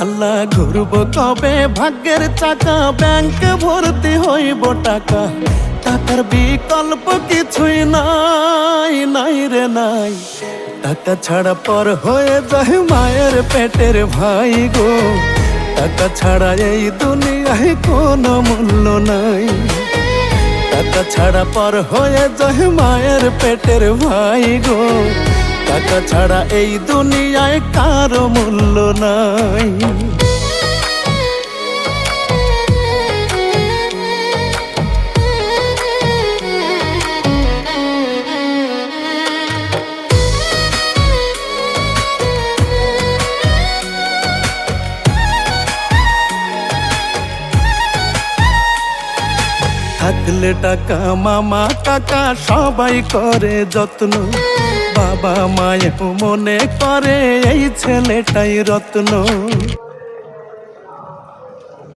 আল্লাহ ঘুরব কবে ভাগ্যের চাকা, ব্যাংকে ভর্তি হইব টাকা, টাকার বিকল্প কিছুই নাই, নাই রে নাই। টাকা ছাড়া পর হয়ে যায় মায়ের পেটের ভাই গো, টাকা ছাড়া এই দুনিয়ায় কোনো মূল্য নাই। টাকা ছাড়া পর হয়ে যায় মায়ের পেটের ভাই গো, টাকা ছাড়া এই দুনিয়ায় কারো মূল্য নাই। থাকলে টাকা মামা কাকা সবাই করে যত্ন, বাবা মায়েও মনে করে এই ছেলেটাই রত্ন।